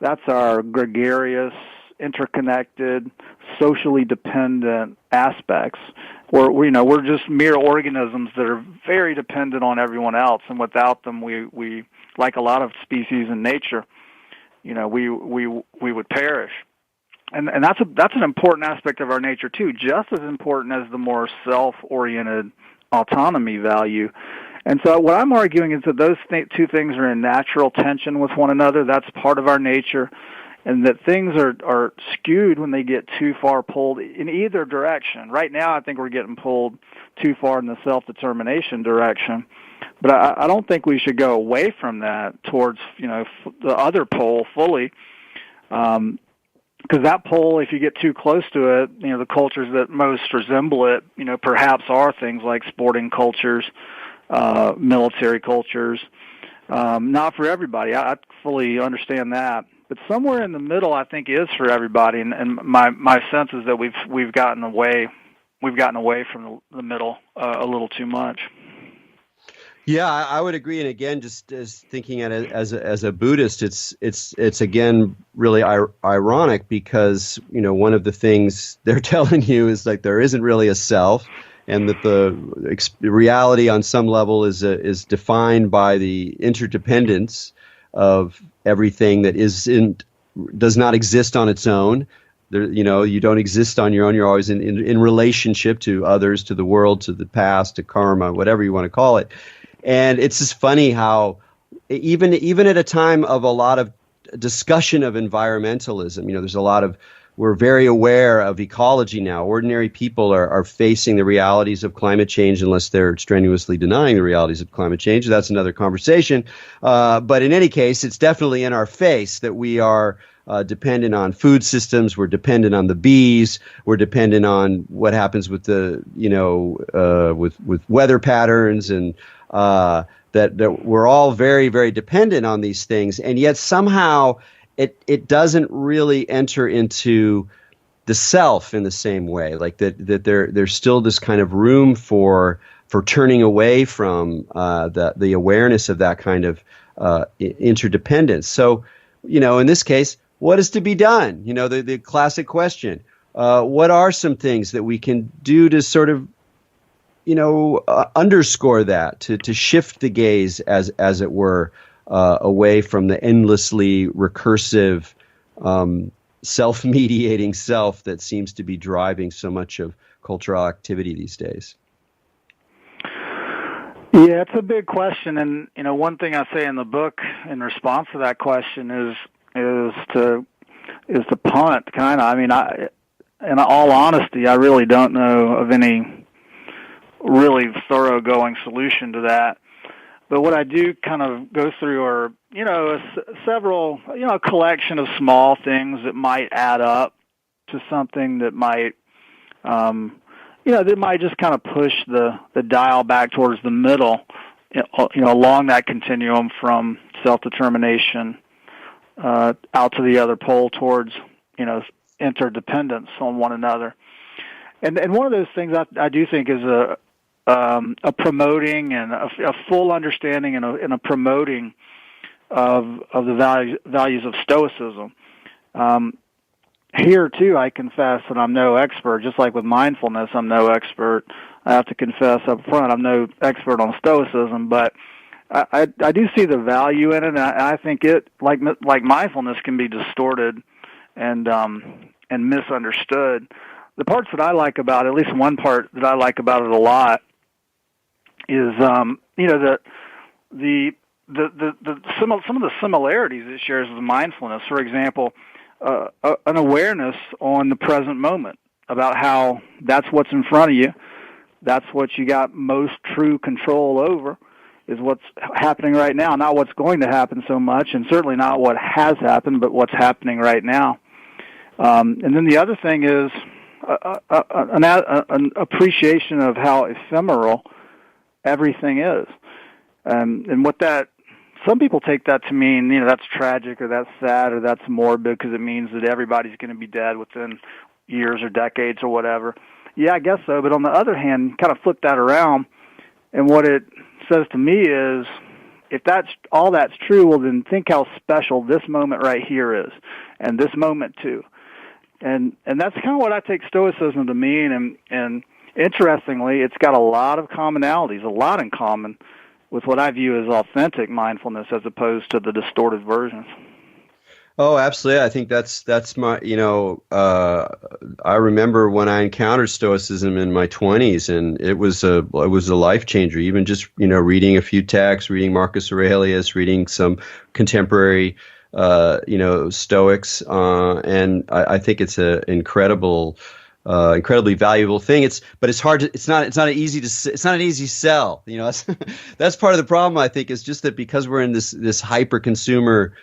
[SPEAKER 2] that's our gregarious, interconnected, socially dependent aspects, where we're just mere organisms that are very dependent on everyone else, and without them, we like a lot of species in nature, we would perish, and that's an important aspect of our nature too, just as important as the more self-oriented autonomy value. And so what I'm arguing is that those two things are in natural tension with one another. That's part of our nature, and that things are skewed when they get too far pulled in either direction. Right now, I think we're getting pulled too far in the self-determination direction, but I don't think we should go away from that towards the other pole fully, because that pole, if you get too close to it, the cultures that most resemble it, perhaps are things like sporting cultures, military cultures. Not for everybody. I fully understand that. But somewhere in the middle, I think, is for everybody. And my sense is that we've gotten away from the middle a little too much.
[SPEAKER 1] Yeah, I would agree. And again, just as thinking at it as a Buddhist, it's again really ironic because one of the things they're telling you is like there isn't really a self, and that the reality on some level is defined by the interdependence of everything that does not exist on its own. There, you don't exist on your own. You're always in relationship to others, to the world, to the past, to karma, whatever you want to call it. And it's just funny how even at a time of a lot of discussion of environmentalism, there's a lot of, we're very aware of ecology now. Ordinary people are facing the realities of climate change unless they're strenuously denying the realities of climate change. That's another conversation. But in any case, it's definitely in our face that we are dependent on food systems. We're dependent on the bees. We're dependent on what happens with the, with weather patterns, and that we're all very, very dependent on these things. And yet somehow it doesn't really enter into the self in the same way, like that there's still this kind of room for turning away from the awareness of that kind of interdependence. So, in this case, what is to be done? The classic question, what are some things that we can do to sort of, underscore that, to shift the gaze, as it were, away from the endlessly recursive, self-mediating self that seems to be driving so much of cultural activity these days?
[SPEAKER 2] Yeah, it's a big question, and one thing I say in the book in response to that question is to punt, kind of. I mean, in all honesty, I really don't know of any really thoroughgoing solution to that. But what I do kind of go through are, several, a collection of small things that might add up to something that might, that might just kind of push the dial back towards the middle, along that continuum from self-determination out to the other pole towards, interdependence on one another. And one of those things I do think is a promoting and a full understanding and a promoting of the values of stoicism. Here too, I confess that I'm no expert. Just like with mindfulness, I'm no expert. I have to confess up front, I'm no expert on stoicism, but I do see the value in it, and I think it, like mindfulness, can be distorted and misunderstood. The parts that I like about it, at least one part that I like about it a lot, is some of the similarities it shares with mindfulness. For example, an awareness on the present moment about how that's what's in front of you, that's what you got most true control over, is what's happening right now, not what's going to happen so much, and certainly not what has happened, but what's happening right now. And then the other thing is an appreciation of how ephemeral everything is. And what that, some people take that to mean, that's tragic or that's sad or that's morbid because it means that everybody's going to be dead within years or decades or whatever. Yeah, I guess so. But on the other hand, kind of flip that around, and what it says to me is, if that's all that's true, well, then think how special this moment right here is, and this moment too. And that's kind of what I take Stoicism to mean. And interestingly, it's got a lot of commonalities, a lot in common with what I view as authentic mindfulness as opposed to the distorted versions.
[SPEAKER 1] Oh, absolutely. I think that's my, I remember when I encountered Stoicism in my 20s, and it was a life changer. Even just, reading a few texts, reading Marcus Aurelius, reading some contemporary, Stoics, and I think it's an incredibly valuable thing. But it's hard to, it's not an easy sell. That's part of the problem, I think, is just that because we're in this hyper consumer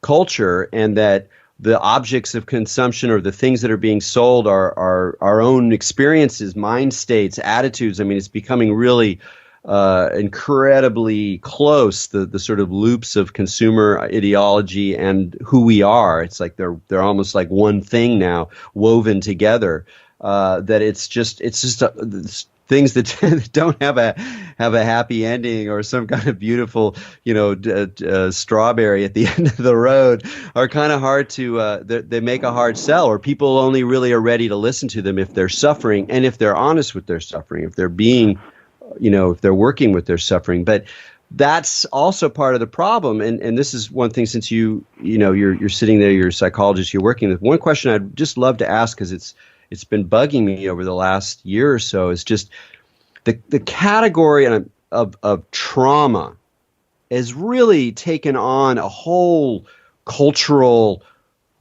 [SPEAKER 1] culture, and that the objects of consumption or the things that are being sold are our own experiences, mind states, attitudes. I mean, it's becoming really incredibly close, the sort of loops of consumer ideology and who we are. It's like they're almost like one thing now, woven together. That it's just things that don't have a happy ending or some kind of beautiful, strawberry at the end of the road are kind of hard to, they make a hard sell, or people only really are ready to listen to them if they're suffering and if they're honest with their suffering, if they're being, if they're working with their suffering. But that's also part of the problem. And this is one thing, since you're sitting there, you're a psychologist, you're working with. One question I'd just love to ask, because it's been bugging me over the last year or so, is just the category of trauma has really taken on a whole cultural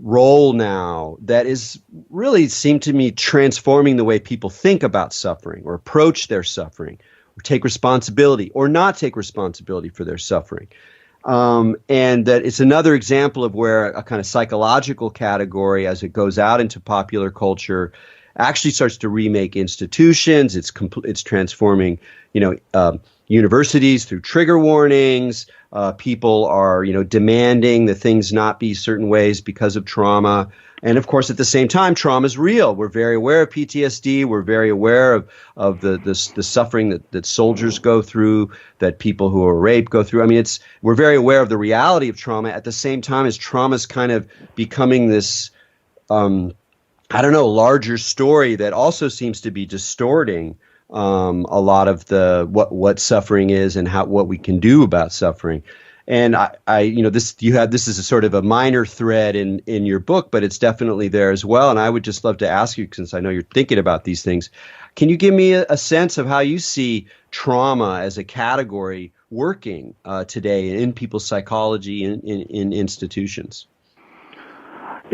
[SPEAKER 1] role now that is really, seemed to me, transforming the way people think about suffering or approach their suffering or take responsibility or not take responsibility for their suffering. And that it's another example of where a kind of psychological category, as it goes out into popular culture, actually starts to remake institutions. It's transforming, universities through trigger warnings. People are, demanding that things not be certain ways because of trauma. And of course, at the same time, trauma is real. We're very aware of PTSD. We're very aware of the suffering that soldiers go through, that people who are raped go through. I mean, we're very aware of the reality of trauma. At the same time, as trauma is kind of becoming this, larger story that also seems to be distorting a lot of what suffering is and what we can do about suffering. And this is a sort of a minor thread in your book, but it's definitely there as well. And I would just love to ask you, since I know you're thinking about these things, can you give me a sense of how you see trauma as a category working today in people's psychology in institutions?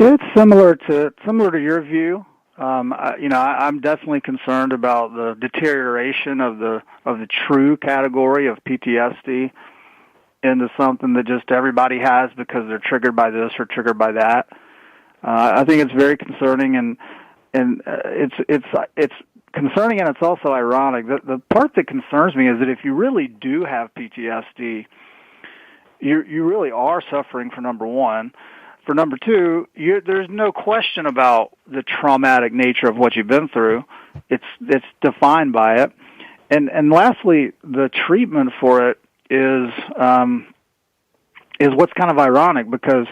[SPEAKER 2] It's similar to your view. I'm definitely concerned about the deterioration of the true category of PTSD into something that just everybody has because they're triggered by this or triggered by that. I think it's very concerning, and it's concerning, and it's also ironic. The part that concerns me is that if you really do have PTSD, you really are suffering for number one. for number two, there's no question about the traumatic nature of what you've been through. It's defined by it. And lastly, the treatment for it is what's kind of ironic, because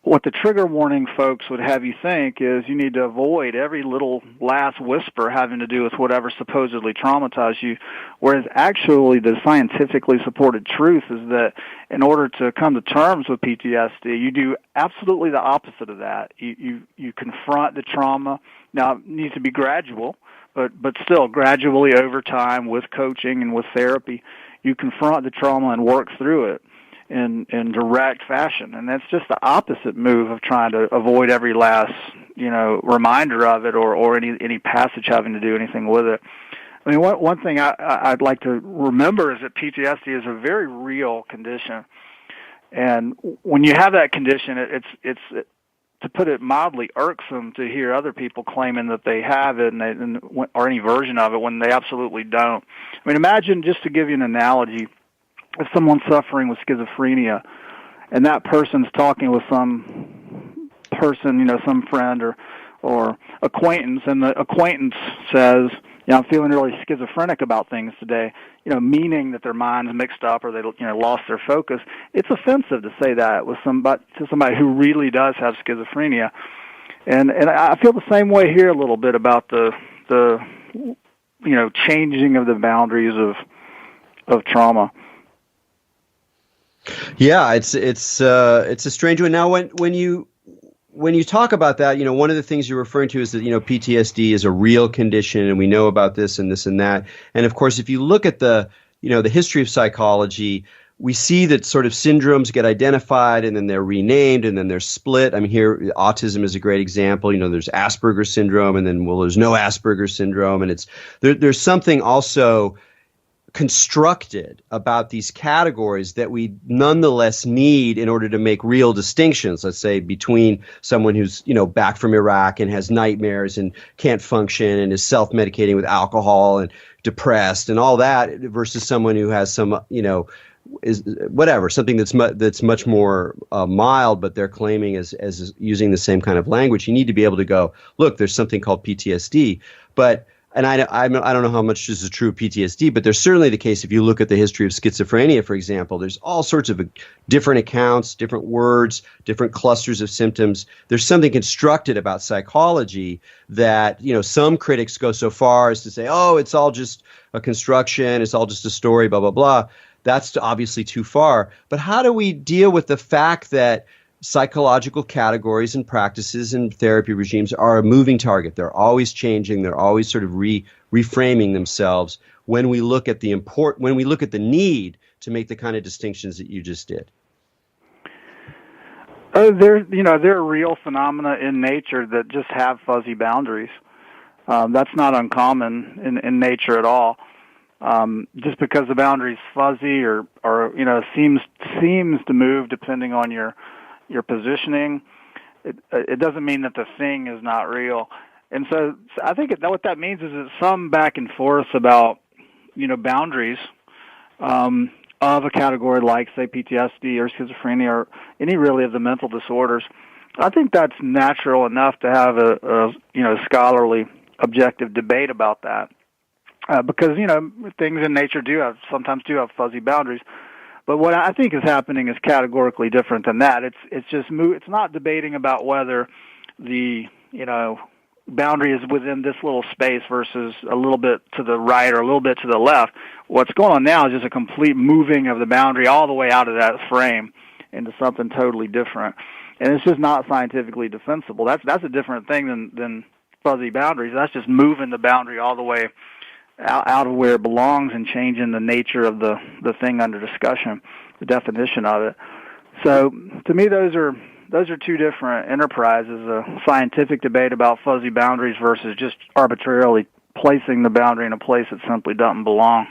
[SPEAKER 2] what the trigger warning folks would have you think is you need to avoid every little last whisper having to do with whatever supposedly traumatized you, whereas actually the scientifically supported truth is that in order to come to terms with PTSD, you do absolutely the opposite of that. You confront the trauma. Now, it needs to be gradual, but still gradually over time with coaching and with therapy, you confront the trauma and work through it in direct fashion. And that's just the opposite move of trying to avoid every last, reminder of it or any passage having to do anything with it. I mean, one thing I'd like to remember is that PTSD is a very real condition. And when you have that condition, it's to put it mildly, irksome to hear other people claiming that they have it or any version of it when they absolutely don't. I mean, imagine, just to give you an analogy, if someone's suffering with schizophrenia and that person's talking with some person, some friend or acquaintance, and the acquaintance says, I'm feeling really schizophrenic about things today, meaning that their mind's mixed up or they, lost their focus. It's offensive to say that to somebody who really does have schizophrenia. And I feel the same way here a little bit about the changing of the boundaries of trauma.
[SPEAKER 1] Yeah, it's a strange one. Now, when you talk about that, one of the things you're referring to is that, PTSD is a real condition, and we know about this and this and that. And of course, if you look at the history of psychology, we see that sort of syndromes get identified and then they're renamed and then they're split. I mean, here, autism is a great example. There's Asperger's syndrome, and then, there's no Asperger's syndrome. And there's something also constructed about these categories that we nonetheless need in order to make real distinctions, let's say, between someone who's, back from Iraq and has nightmares and can't function and is self-medicating with alcohol and depressed and all that, versus someone who has some, is whatever, something that's much more mild, but they're claiming as using the same kind of language. You need to be able to go, look, there's something called PTSD, and I don't know how much this is true of PTSD, but there's certainly the case if you look at the history of schizophrenia, for example. There's all sorts of different accounts, different words, different clusters of symptoms. There's something constructed about psychology that, some critics go so far as to say, oh, it's all just a construction, it's all just a story, blah, blah, blah. That's obviously too far. But how do we deal with the fact that psychological categories and practices and therapy regimes are a moving target? They're always changing. They're always sort of reframing themselves when we look at the need to make the kind of distinctions that you just did.
[SPEAKER 2] There are real phenomena in nature that just have fuzzy boundaries. That's not uncommon in nature at all. Just because the boundary's fuzzy or seems to move depending on your positioning, it doesn't mean that the thing is not real. And so I think what that means is that some back and forth about, boundaries of a category like, say, PTSD or schizophrenia or any really of the mental disorders, I think that's natural enough to have a scholarly, objective debate about that. Because, things in nature sometimes do have fuzzy boundaries. But what I think is happening is categorically different than that. It's not debating about whether the, boundary is within this little space versus a little bit to the right or a little bit to the left. What's going on now is just a complete moving of the boundary all the way out of that frame into something totally different. And it's just not scientifically defensible. That's a different thing than fuzzy boundaries. That's just moving the boundary all the way out of where it belongs and changing the nature of the thing under discussion, the definition of it. So to me, those are two different enterprises, a scientific debate about fuzzy boundaries versus just arbitrarily placing the boundary in a place it simply doesn't belong.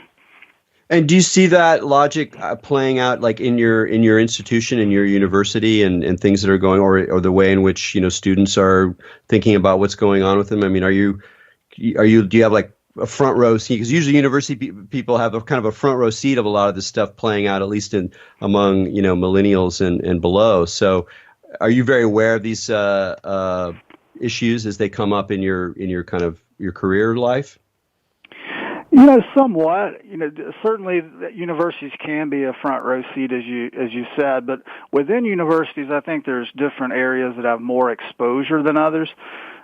[SPEAKER 1] And do you see that logic playing out like in your institution, in your university, and things that are going, or the way in which students are thinking about what's going on with them? I mean, do you have like a front row seat? Because usually university people have a kind of a front row seat of a lot of this stuff playing out, at least among millennials and below. So Are you very aware of these issues as they come up in your kind of your career life?
[SPEAKER 2] Somewhat. Certainly universities can be a front row seat, as you said, but within universities, I think there's different areas that have more exposure than others.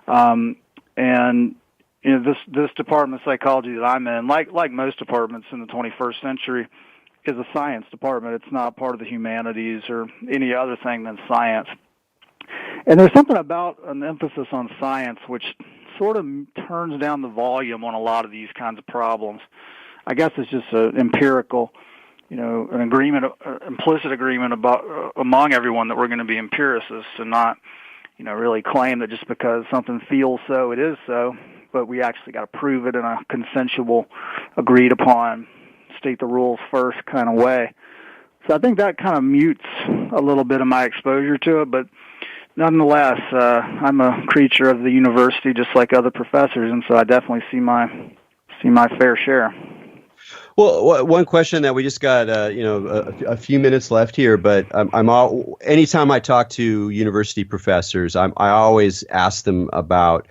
[SPEAKER 2] And this department of psychology that I'm in, like most departments in the 21st century, is a science department. It's not part of the humanities or any other thing than science. And there's something about an emphasis on science which sort of turns down the volume on a lot of these kinds of problems. I guess it's just an empirical, an agreement, implicit agreement about among everyone that we're going to be empiricists and not, really claim that just because something feels so, it is so. But we actually got to prove it in a consensual, agreed upon, state the rules first kind of way. So I think that kind of mutes a little bit of my exposure to it, but nonetheless, I'm a creature of the university just like other professors, and so I definitely see my fair share.
[SPEAKER 1] Well, one question that we just got, a few minutes left here, but anytime I talk to university professors, I always ask them about,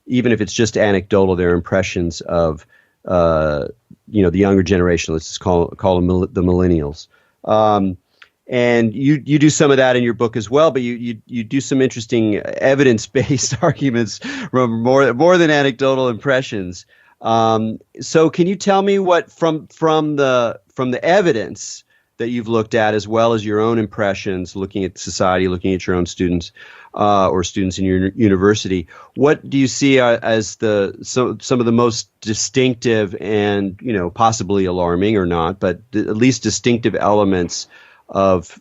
[SPEAKER 1] even if it's just anecdotal, their impressions of, the younger generation. Let's just call them the millennials. And you do some of that in your book as well, but you do some interesting evidence-based arguments from more than anecdotal impressions. So can you tell me what from the evidence that you've looked at, as well as your own impressions, looking at society, looking at your own students or students in your university, what do you see as some of the most distinctive and possibly alarming or not, but at least distinctive elements of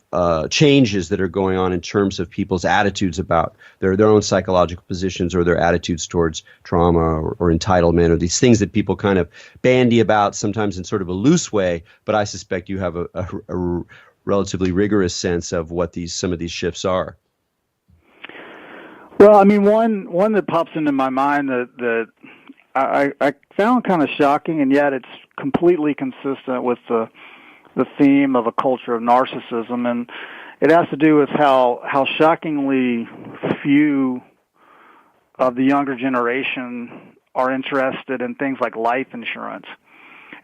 [SPEAKER 1] changes that are going on in terms of people's attitudes about their own psychological positions or their attitudes towards trauma or entitlement, or these things that people kind of bandy about sometimes in sort of a loose way, but I suspect you have a relatively rigorous sense of what some of these shifts are.
[SPEAKER 2] Well, I mean, one that pops into my mind that I found kind of shocking, and yet it's completely consistent with the theme of a culture of narcissism, and it has to do with how shockingly few of the younger generation are interested in things like life insurance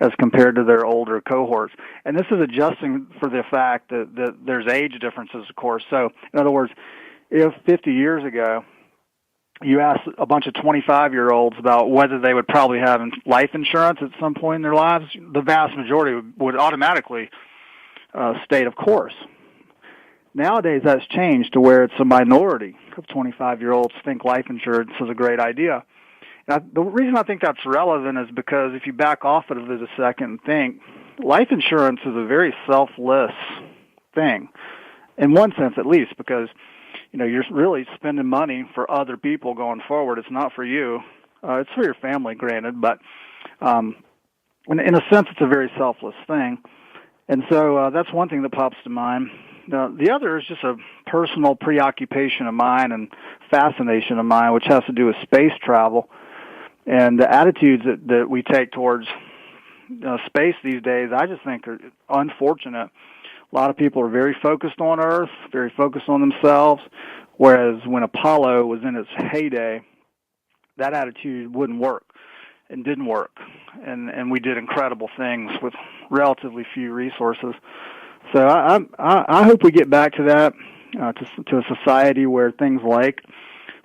[SPEAKER 2] as compared to their older cohorts. And this is adjusting for the fact that there's age differences, of course. So, in other words, if 50 years ago you asked a bunch of 25-year-olds about whether they would probably have life insurance at some point in their lives, the vast majority would automatically state, of course. Nowadays, that's changed to where it's a minority of 25-year-olds think life insurance is a great idea. Now, the reason I think that's relevant is because if you back off of it a second and think, life insurance is a very selfless thing, in one sense at least, because you're really spending money for other people going forward. It's not for you. It's for your family, granted, but in a sense, it's a very selfless thing. And so that's one thing that pops to mind. The other is just a personal preoccupation of mine and fascination of mine, which has to do with space travel and the attitudes that we take towards space these days. I just think are unfortunate. A lot of people are very focused on Earth, very focused on themselves, whereas when Apollo was in its heyday, that attitude wouldn't work and didn't work. And we did incredible things with relatively few resources. So I hope we get back to that, to a society where things like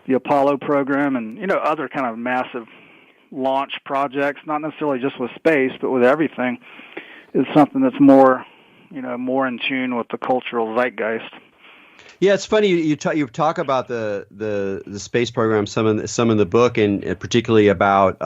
[SPEAKER 2] the Apollo program and, other kind of massive launch projects, not necessarily just with space, but with everything, is something that's more in tune with the cultural zeitgeist.
[SPEAKER 1] Yeah, it's funny you talk about the space program some in the book, and particularly about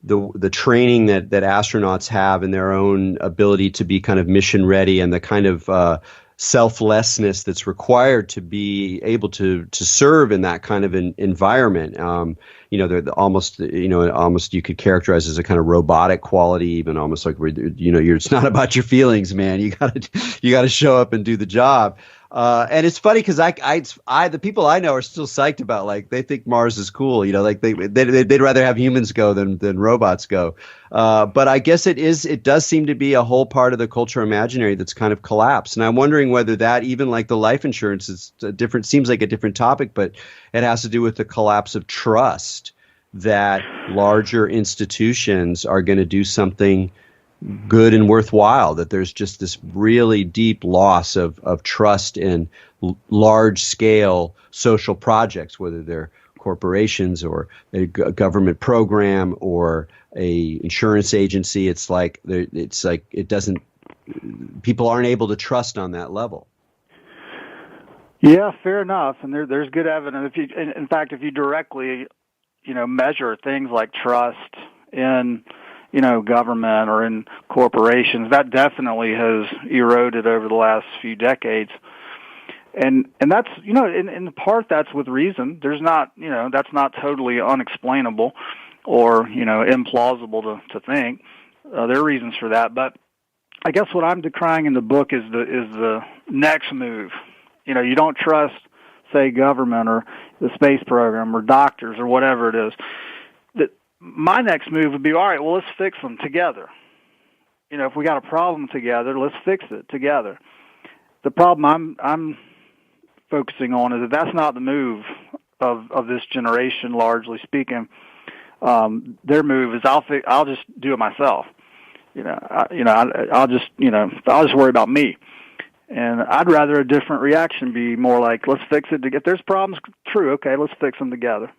[SPEAKER 1] the training that astronauts have and their own ability to be kind of mission ready, and the kind of selflessness that's required to be able to serve in that kind of an environment. They're almost you could characterize as a kind of robotic quality, even almost like it's not about your feelings, man. You gotta show up and do the job. And it's funny because the people I know are still psyched about, like, they think Mars is cool, like they'd rather have humans go than robots go. But I guess it does seem to be a whole part of the culture imaginary that's kind of collapsed. And I'm wondering whether that, even like the life insurance, seems like a different topic, but it has to do with the collapse of trust, that larger institutions are going to do something good and worthwhile, that there's just this really deep loss of trust in large scale social projects, whether they're corporations or a government program or a insurance agency. It's like people aren't able to trust on that level.
[SPEAKER 2] Yeah, fair enough. And there's good evidence. In fact, if you directly, measure things like trust in government or in corporations, that definitely has eroded over the last few decades. And that's, in part that's with reason. There's not, that's not totally unexplainable or, implausible to think. There are reasons for that. But I guess what I'm decrying in the book is the next move. You don't trust, say, government or the space program or doctors or whatever it is. My next move would be, all right, well, let's fix them together. If we got a problem together, let's fix it together. The problem I'm focusing on is that that's not the move of this generation, largely speaking. Their move is I'll just do it myself. I'll just worry about me. And I'd rather a different reaction be more like, let's fix it together. If there's problems, true, okay, let's fix them together.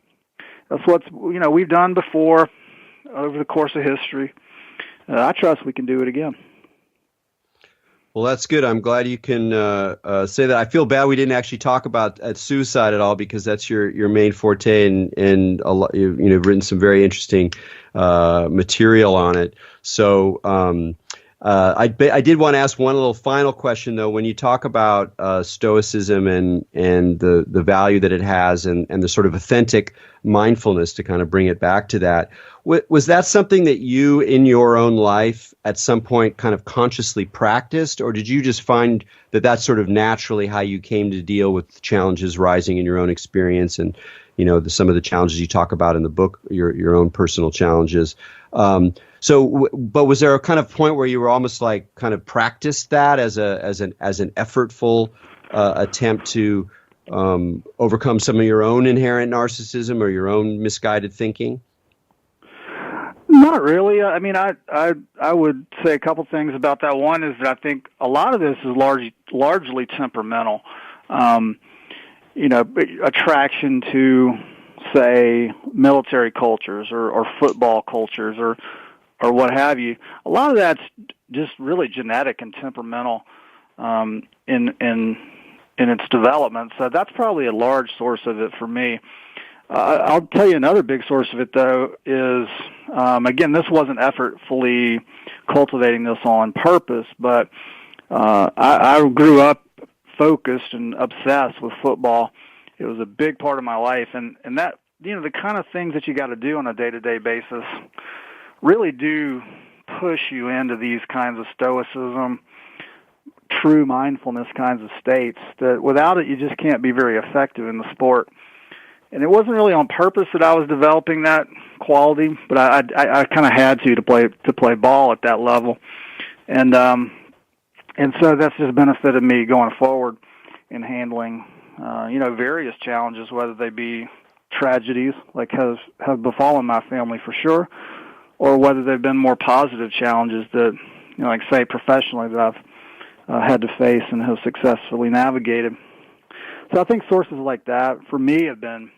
[SPEAKER 2] That's what we've done before over the course of history. I trust we can do it again.
[SPEAKER 1] Well, that's good. I'm glad you can say that. I feel bad we didn't actually talk about suicide at all, because that's your main forte, and a lot, you've written some very interesting material on it. So I did want to ask one little final question, though. When you talk about stoicism and the value that it has, and the sort of authentic mindfulness, to kind of bring it back to that, was that something that you in your own life at some point kind of consciously practiced, or did you just find that that's sort of naturally how you came to deal with challenges rising in your own experience, and some of the challenges you talk about in the book, your own personal challenges? But was there a kind of point where you were almost like kind of practiced that as an effortful attempt to overcome some of your own inherent narcissism or your own misguided thinking?
[SPEAKER 2] Not really. I mean, I would say a couple things about that. One is that I think a lot of this is largely temperamental. Attraction to, say, military cultures or football cultures or what have you. A lot of that's just really genetic and temperamental in its development. So that's probably a large source of it for me. I'll tell you another big source of it, though, is, again, this wasn't effortfully cultivating this on purpose, but I grew up focused and obsessed with football. It was a big part of my life, and that, the kind of things that you got to do on a day-to-day basis really do push you into these kinds of stoicism, true mindfulness kinds of states that without it you just can't be very effective in the sport. And it wasn't really on purpose that I was developing that quality, but I kind of had to play ball at that level, and so that's just benefited me going forward in handling various challenges, whether they be tragedies like have befallen my family for sure, or whether they've been more positive challenges that, like say professionally, that I've had to face and have successfully navigated. So I think sources like that for me have been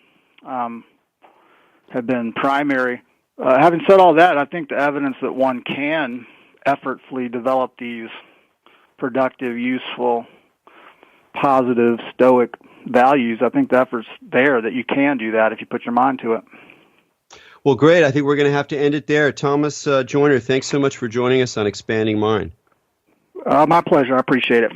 [SPEAKER 2] primary. Having said all that, I think the evidence that one can effortfully develop these productive, useful, positive, stoic values, I think the effort's there that you can do that if you put your mind to it.
[SPEAKER 1] Well, great. I think we're going to have to end it there. Thomas Joyner, thanks so much for joining us on Expanding Mind.
[SPEAKER 2] My pleasure. I appreciate it.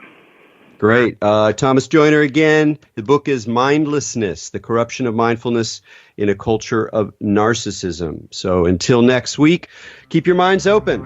[SPEAKER 1] Great. Thomas Joyner again. The book is Mindlessness, The Corruption of Mindfulness in a Culture of Narcissism. So until next week, keep your minds open.